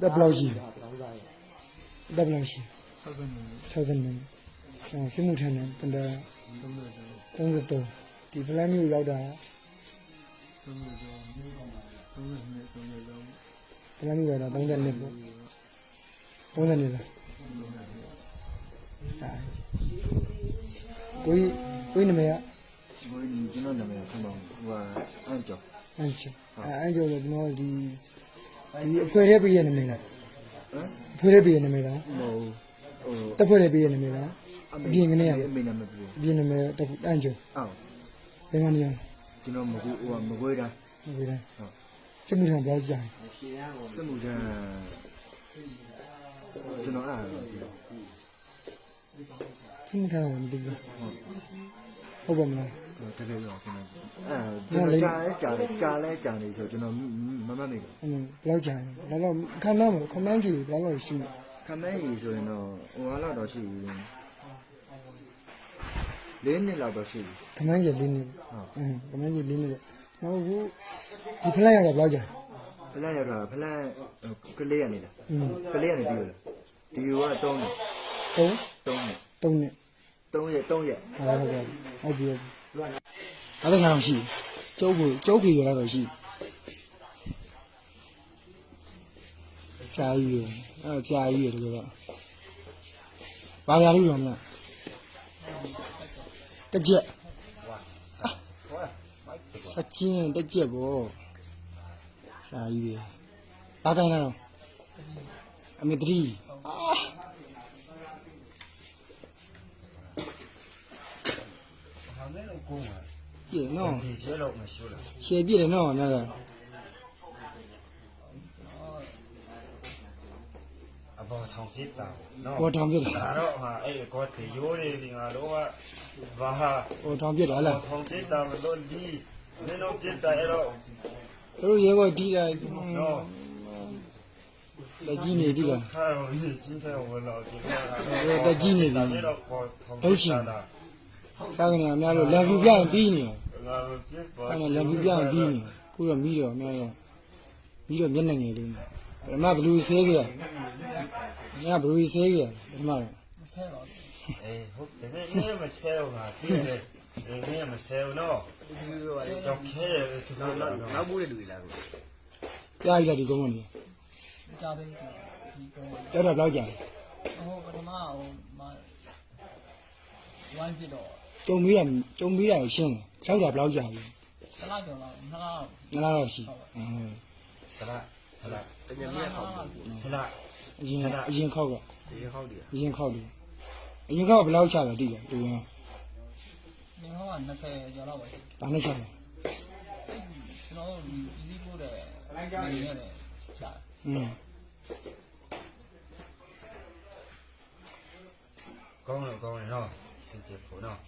တက်ဘလောက်ရှိတက်ဘလောက်ရှိ60နေစစ်မှုထမ်းတယ်တန်33ဒီဖလန်းမျိုးရောက်တာဖလန်းမျိုးရောက်တာ30နှစ်ပေါ့30နှစ်လားကိုနာမည်ကကျွန်တော်နာမည်ကဟိုအန်ကျော်အန်ကျော်ဆိုကျွန်တော်ဒီအဖွဲရဲပေးရနာမည်လားအဖွဲရဲပေးရနာမည်လားမဟုတ်တက်ဖွဲရဲပေးရနာမည်လားအပြင်ကနေရအမေနာမည်ပြောအပြင်နာမည်အန်ကျော်ဘယ်မှာနေရကျွန်တော်မကွေးတာဟုတ်စစ်မှုထမ်းဘယ်လောက်ကြာစစ်မှုထမ်းကျွန်တော်စစ်မှုထမ်းတော့မသိဘူးဟုတ်ပါမလားတကယ်ရောကျွန်တော်ကြာနေဆိုကျွန်တော်မမတ်မိဘူးဘယ်လောက်ကြာလဲတော့ခံမှန်းကြည့်ဘယ်လောက်ရှိလဲခံမှန်းကြီးဆိုရင်တော့ဟိုလောက်တော့ရှိပြီ4နှစ်လောက်တော့ရှိပြီခံမှန်းကြီး4နှစ်ခံမှန်းကြီး4နှစ်တော့ဒီဖလန်ရောက်တော့ဘယ်လောက်ကြာဖလန်ရောက်တာဖလန်ကလေးရနေလားကလေးရနေပြီလားဒီက3နှစ်3နှစ်3ရက်ဟုတ်ပြီဒါလည်းငါတော့ရှိကျုပ်ကြီးရတော့ရှိဆရာကြီးအဲ့ဆရာကြီးရတကယ်တော့ဘာရလို့ရောမလားတက်ကြက်စချင်းတက်ကြက်ပေါ့ဆရာကြီးပဲဘာတိုင်းလားအမေ3ပြည့်နော်ကျဲတော့မရှိဘူးလားရှယ်ပြည့်တယ်နော်များလားအဘောထောင်ပြစ်တာနော်ဘောထောင်ပြစ်တာဒါတော့ဟာအဲ့ကောတေရိုးတွေငါတို့ကဘာဟာဘောထောင်ပြစ်တာလားထောင်ပြစ်တာမလို့ဒီနင်တို့ပြစ်တာအဲ့တော့တို့ရေဘောတီးတာနော်တက်ကြီးနေပြီလားဟာကြီးတယ်ဝလာဒီတက်ကြီးနေပြီဟုတ်ရှင်စားကနေအများလို့လက်ပြပြရင်ပြီးနေအဲ့ဒါလက်ပြပြရင်ပြီးနေခုတော့ပြီးတော့အများတော့ပြီးတော့မျက်နှာငယ်လေးပထမဘလူးဆဲကြ။ငါဘလူးဆဲကြပထမတော့မဆဲတော့အေးဟုတ်တယ်နေမဆဲတော့ငါတည်တယ်နေမဆဲတော့ကြောက်ခဲတယ်နောက်ဘူးတဲ့လူတွေလားကိုကြားရည်ဒီကုန်းကနေကြားတယ်ဒီကုန်းကြားတော့လောက်ကြာပထမဝိုင်းပြတော့ကြုံပြီးတာရှင်းတယ်6တာဘယ်လောက်ကြာလဲတလားကျော်လောက်2လားတော့ရှိတလားတကယ်မြတ်ခေါက်ခဏအရင်ခောက်ကအရင်ခေါက်တယ်အရင်ခောက်ဘယ်လောက်ချလဲသိတယ်တူရင်နေဟောက20ကျော်လောက်ပဲဘာနဲ့ချလဲကျွန်တော်ဒီ easy ပို့တယ်နေရတယ်ချာကောင်းတော့ကောင်းတယ်နော်စင်ပြဖို့နော်